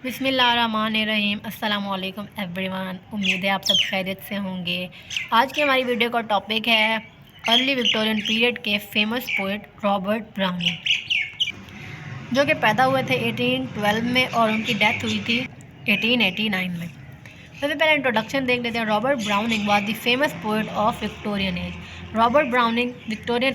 बिस्मिल्लाहिर्रहमानिर्रहीम। अस्सलाम वालेकुम एवरीवन। उम्मीद है आप सब खैरियत से होंगे। आज की हमारी वीडियो का टॉपिक है अर्ली विक्टोरियन पीरियड के फेमस पोइट रॉबर्ट ब्राउनिंग, जो कि पैदा हुए थे 1812 में और उनकी डेथ हुई थी 1889 में। सबसे पहले इंट्रोडक्शन देख लेते हैं। Robert browning was the famous poet of Victorian age. Robert browning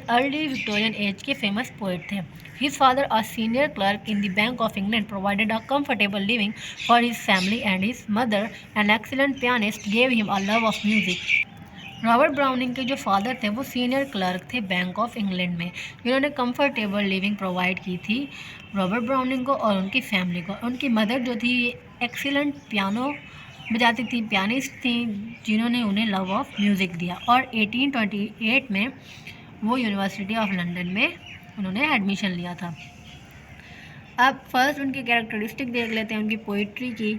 early Victorian age के फेमस पोइट थे। His father, a senior clerk in the Bank of England, provided a comfortable living for his family, and his mother, an excellent pianist, gave him a love of music. Robert browning के जो father थे वो senior clerk थे bank of England में, जिन्होंने comfortable living provide की थी Robert browning को और उनकी फैमिली को। उनकी मदर जो थी एक्सीलेंट पियानो बजाती थी, पियानिस्ट थी, जिन्होंने उन्हें लव ऑफ म्यूज़िक दिया। और 1828 में वो यूनिवर्सिटी ऑफ लंदन में उन्होंने एडमिशन लिया था। अब फर्स्ट उनकी कैरेक्टरिस्टिक देख लेते हैं उनकी पोइट्री की।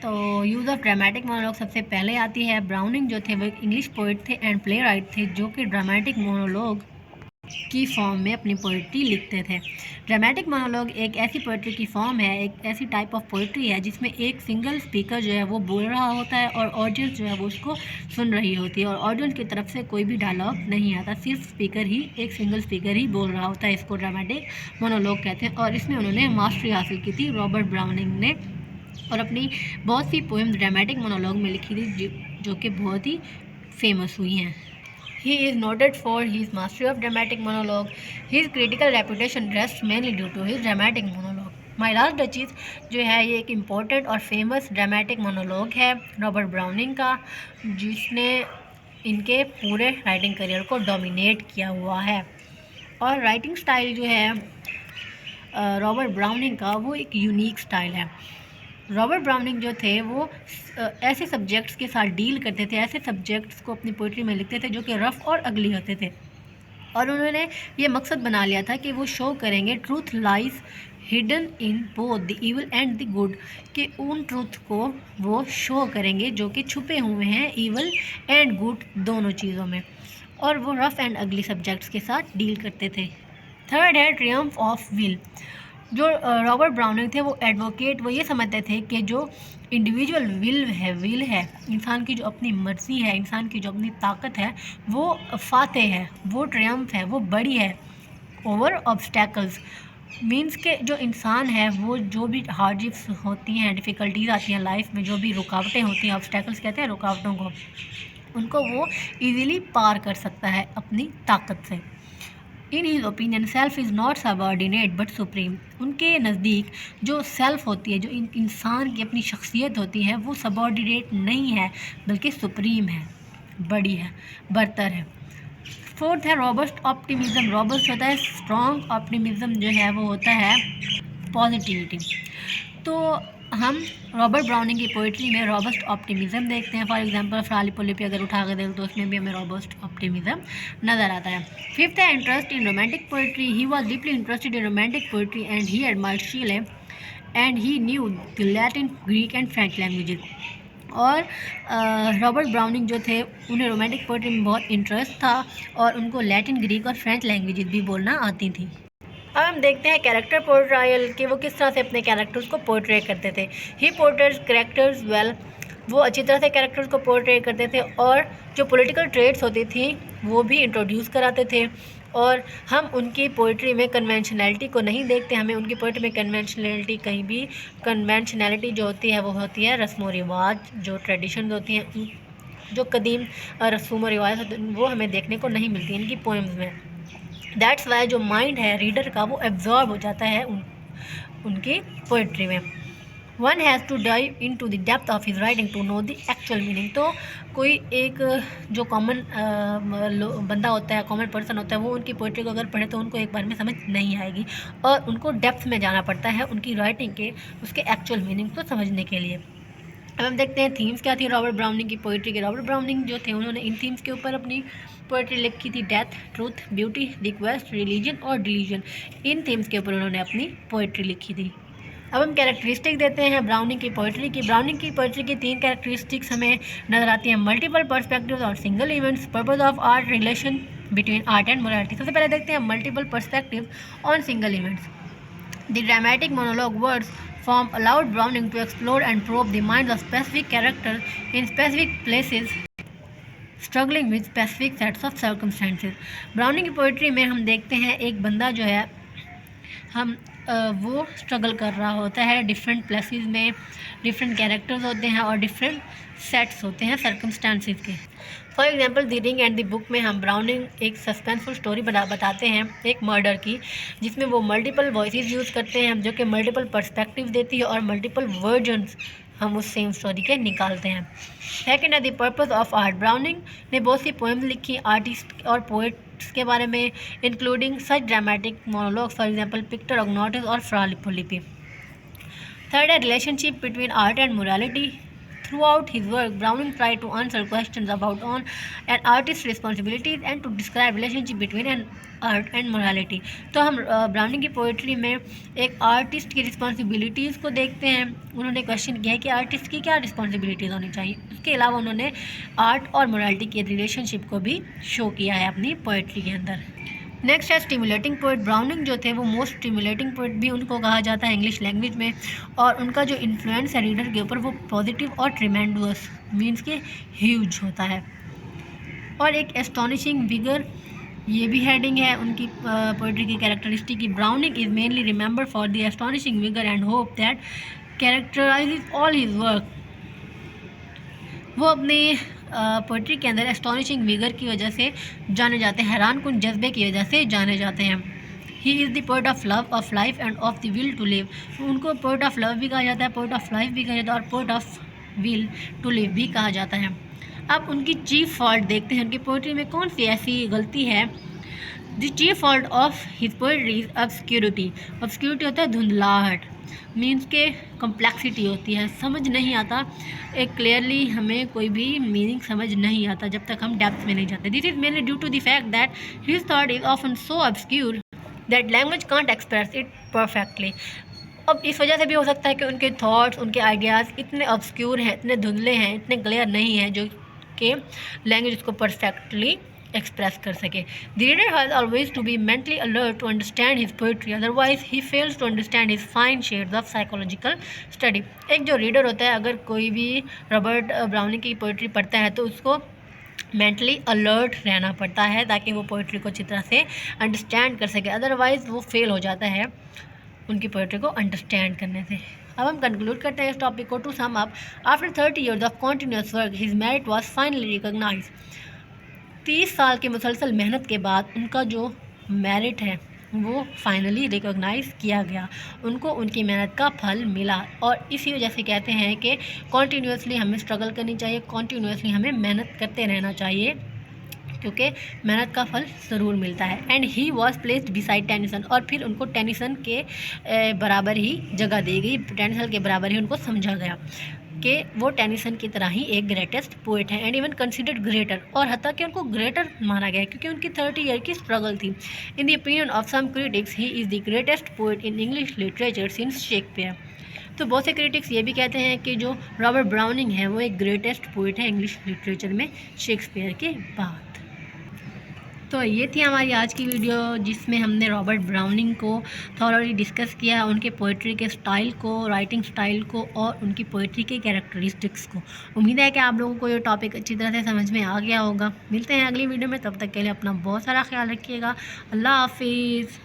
तो यूज़ ऑफ ड्रामेटिक मोनोलॉग सबसे पहले आती है। ब्राउनिंग जो थे वो एक इंग्लिश पोइट थे एंड प्ले राइट थे, जो कि ड्रामेटिक मोनोलॉग की फॉर्म में अपनी पोइट्री लिखते थे। ड्रामेटिक मोनोलॉग एक ऐसी पोइट्री की फॉर्म है, एक ऐसी टाइप ऑफ पोइट्री है जिसमें एक सिंगल स्पीकर जो है वो बोल रहा होता है और ऑडियंस जो है वो उसको सुन रही होती है, और ऑडियंस की तरफ से कोई भी डायलॉग नहीं आता, सिर्फ स्पीकर ही, एक सिंगल स्पीकर ही बोल रहा होता है। इसको ड्रामेटिक मोनोलॉग कहते हैं और इसमें उन्होंने मास्टरी हासिल की थी रॉबर्ट ब्राउनिंग ने, और अपनी बहुत सी पोएम ड्रामेटिक मोनोलॉग में लिखी थी जो कि बहुत ही फेमस हुई हैं। He is noted for his mastery of dramatic monologue. His critical reputation rests mainly due to his dramatic monologue. My Last Duchess जो है ये एक इम्पोर्टेंट और फेमस ड्रामेटिक मोनोलॉग है रॉबर्ट ब्राउनिंग का, जिसने इनके पूरे राइटिंग करियर को डोमिनेट किया हुआ है। और राइटिंग स्टाइल जो है रॉबर्ट ब्राउनिंग का वो एक यूनिक स्टाइल है। रॉबर्ट ब्राउनिंग जो थे वो ऐसे सब्जेक्ट्स के साथ डील करते थे, ऐसे सब्जेक्ट्स को अपनी पोइट्री में लिखते थे जो कि रफ़ और अगली होते थे, और उन्होंने ये मकसद बना लिया था कि वो शो करेंगे truth lies hidden in both the evil and the good, कि उन ट्रूथ को वो शो करेंगे जो कि छुपे हुए हैं इविल एंड गुड दोनों चीज़ों में, और वो रफ़ एंड अगली सब्जेक्ट्स के साथ डील करते थे। थर्ड है ट्रियम्फ ऑफ विल। जो रॉबर्ट ब्राउनिंग थे वो एडवोकेट, वो ये समझते थे कि जो इंडिविजुअल विल है इंसान की, जो अपनी मर्ज़ी है, इंसान की जो अपनी ताकत है, वो फाते है, वो ट्रियम्फ है, वो बड़ी है ओवर ऑब्स्टैकल्स। मीन्स के जो इंसान है वो जो भी हार्डशिप्स होती हैं, डिफ़िकल्टीज़ आती हैं लाइफ में, जो भी रुकावटें होती हैं, ऑब्स्टैकल्स कहते हैं रुकावटों को, उनको वो ईज़िली पार कर सकता है अपनी ताकत से। In his opinion self is not subordinate but supreme. उनके नज़दीक जो सेल्फ होती है, जो इंसान की अपनी शख्सियत होती है, वो सबऑर्डिनेट नहीं है बल्कि सुप्रीम है, बड़ी है, बरतर है। फोर्थ है रॉबस्ट ऑप्टिमिज़म। रॉबस्ट होता है स्ट्रॉन्ग, ऑप्टिमिज़म जो है वो होता है पॉजिटिविटी। तो हम रॉबर्ट ब्राउनिंग की पोइट्री में रॉबस्ट ऑप्टिमिज़म देखते हैं। फॉर एग्जांपल फ्राली पोलिपी अगर उठा कर दें तो उसमें भी हमें रॉबस्ट ऑप्टिमिज़म नज़र आता है। फिफ्थ है interest in romantic poetry. He was deeply interested in romantic poetry and he admired शीले and he new the Latin, Greek and French languages. और रॉबर्ट ब्राउनिंग जो थे उन्हें रोमांटिक पोइट्री में बहुत इंटरेस्ट था और उनको लैटिन, ग्रीक और फ्रेंच लैंग्वेजेस भी बोलना आती थी। अब हम देखते हैं कैरेक्टर पोर्ट्रायल कि वो किस तरह से अपने कैरेक्टर्स को पोर्ट्रे करते थे। ही पोर्ट्रेज कैरेक्टर्स वेल, वो अच्छी तरह से कैरेक्टर्स को पोर्ट्रे करते थे, और जो पॉलिटिकल ट्रेड्स होती थी वो भी इंट्रोड्यूस कराते थे। और हम उनकी पोइट्री में कन्वेंशनैलिटी को नहीं देखते, हमें उनकी पोइट्री में कन्वेंशनैलिटी कहीं भी, कन्वेंशनैलिटी जो होती है वो होती है रस्म व रिवाज, जो ट्रेडिशंस होती हैं, जो कदीम रस्म व रिवाज होती हैं, वो हमें देखने को नहीं मिलती इनकी पोएम्स में। दैट्स वाई जो माइंड है रीडर का वो एब्जॉर्ब हो जाता है उनकी पोइट्री में। One has to dive into the depth of his writing to know the actual meaning. तो कोई एक जो कॉमन बंदा होता है, कॉमन पर्सन होता है, वो उनकी पोइट्री को अगर पढ़े तो उनको एक बार में समझ नहीं आएगी, और उनको डेप्थ में जाना पड़ता है उनकी राइटिंग के, उसके एक्चुअल मीनिंग को समझने के लिए। अब हम देखते हैं थीम्स क्या थी रॉबर्ट ब्राउनिंग की पोइट्री के। रॉबर्ट ब्राउनिंग जो थे उन्होंने इन थीम्स के ऊपर अपनी पोइट्री लिखी थी। Death, truth, beauty, request, religion और डिलीजन, इन थीम्स के ऊपर उन्होंने अपनी पोइट्री लिखी थी। अब हम कैरेक्टरिस्टिक देते हैं ब्राउनिंग की पोइट्री की। ब्राउनिंग की पोइट्री की 3 कैरेक्टरिस्टिक्स हमें नज़र आती हैं। मल्टीपल पर्सपेक्टिव्स और single events, purpose of art, relation between art and morality. सबसे पहले देखते हैं multiple perspective on single events. The dramatic monologue words form allowed Browning to explore and probe the minds of specific characters in specific places, struggling with specific sets of circumstances. Browning की poetry में हम देखते हैं एक बंदा जो है वो स्ट्रगल कर रहा होता है डिफरेंट प्लेसेस में, डिफरेंट कैरेक्टर्स होते हैं और डिफरेंट सेट्स होते हैं सर्कमस्टांसेस के। For example the ring and the book में हम ब्राउनिंग एक सस्पेंसफुल स्टोरी बताते हैं एक मर्डर की, जिसमें वो मल्टीपल वॉइसेस यूज़ करते हैं जो कि मल्टीपल पर्सपेक्टिव देती है और मल्टीपल वर्जन्स हम उस सेम स्टोरी के निकालते हैं। सेकेंड है the purpose of art. Browning ने बहुत सी पोएम्स लिखी आर्टिस्ट और पोएट्स के बारे में, including such dramatic monologues for example Pictor Ignotus और फ्रा लिपोलिपि। थर्ड है relationship between art and morality. Throughout his work, Browning tried to answer questions about on an artist's responsibilities and to describe relationship between an art and morality। तो हम browning की poetry में एक artist की responsibilities को देखते हैं। उन्होंने क्वेश्चन किया है कि आर्टिस्ट की क्या रिस्पॉन्सिबिलिटीज़ होनी चाहिए। उसके अलावा उन्होंने आर्ट और मोरालिटी के रिलेशनशिप को भी शो किया है अपनी पोइट्री के अंदर। नेक्स्ट है स्टिमुलेटिंग पोइट। ब्राउनिंग जो थे वो मोस्ट स्टिमुलेटिंग पोइट भी उनको कहा जाता है इंग्लिश लैंग्वेज में, और उनका जो इन्फ्लुएंस है रीडर के ऊपर वो पॉजिटिव और ट्रिमेंडुअस मीन्स के ह्यूज होता है। और एक एस्टोनिशिंग विगर ये भी हेडिंग है उनकी पोइट्री की कैरेक्टरिस्टिक की। Browning is mainly remembered for the astonishing vigour and hope that characterize all his work. वो अपनी पोइट्री के अंदर एस्टोनिशिंग विगर की वजह से जाने जाते हैं, हैरान कुन जज्बे की वजह से जाने जाते हैं। He is the poet of love, of life and of the will to live. उनको पोएट ऑफ लव भी कहा जाता है, पोएट ऑफ लाइफ भी कहा जाता है और poet of will to live भी कहा जाता है। अब उनकी चीफ फॉल्ट देखते हैं, उनकी पोइट्री में कौन सी ऐसी गलती है। The chief fault of his poetry is obscurity. Obscurity होता है धुंधलाहट, मीन्स के कम्प्लेक्सिटी होती है, समझ नहीं आता एक क्लियरली, हमें कोई भी मीनिंग समझ नहीं आता जब तक हम डेप्थ में नहीं जाते। This is mainly due to the fact that his thought is often so obscure that language can't express it perfectly. अब इस वजह से भी हो सकता है कि उनके थॉट्स, उनके आइडियाज़ इतने ऑब्सक्यूर हैं, इतने धुंधले हैं, इतने क्लियर नहीं हैं जो कि लैंग्वेज उसको परफेक्टली एक्सप्रेस कर सके। The reader has always to be mentally alert to understand his poetry, otherwise he fails to understand his fine shades of psychological study. एक जो रीडर होता है, अगर कोई भी रॉबर्ट ब्राउनिंग की पोइट्री पढ़ता है तो उसको मेंटली अलर्ट रहना पड़ता है ताकि वो पोइट्री को अच्छी तरह से अंडरस्टैंड कर सके, अदरवाइज़ वो फेल हो जाता है उनकी पोइट्री को अंडरस्टैंड करने से। अब हम कंक्लूड करते हैं इस टॉपिक को। To sum up, after 30 years of continuous work his merit was finally recognize. 30 साल के मुसलसल मेहनत के बाद उनका जो मेरिट है वो फाइनली रिकॉग्नाइज़ किया गया, उनको उनकी मेहनत का फल मिला। और इसी वजह से कहते हैं कि कॉन्टीन्यूसली हमें स्ट्रगल करनी चाहिए, कॉन्टीन्यूसली हमें मेहनत करते रहना चाहिए, क्योंकि मेहनत का फल ज़रूर मिलता है। And he was placed beside Tennyson, और फिर उनको टेनिसन के बराबर ही जगह दी गई, टेनिसन के बराबर ही उनको समझा गया कि वो टेनिसन की तरह ही एक ग्रेटेस्ट पोइट है। एंड इवन कंसिडर्ड ग्रेटर, और हत्ता कि उनको ग्रेटर माना गया क्योंकि उनकी 30 ईयर की स्ट्रगल थी। In the opinion of some critics he is the greatest poet in English literature since Shakespeare. तो बहुत से क्रिटिक्स ये भी कहते हैं कि जो रॉबर्ट ब्राउनिंग है वो एक ग्रेटेस्ट पोइट है इंग्लिश लिटरेचर में शेक्सपियर के बाद। तो ये थी हमारी आज की वीडियो जिसमें हमने रॉबर्ट ब्राउनिंग को थॉरली डिस्कस किया, उनके पोइट्री के स्टाइल को, राइटिंग स्टाइल को और उनकी पोइट्री के कैरेक्टरिस्टिक्स को। उम्मीद है कि आप लोगों को ये टॉपिक अच्छी तरह से समझ में आ गया होगा। मिलते हैं अगली वीडियो में, तब तक के लिए अपना बहुत सारा ख्याल रखिएगा। अल्लाह हाफिज़।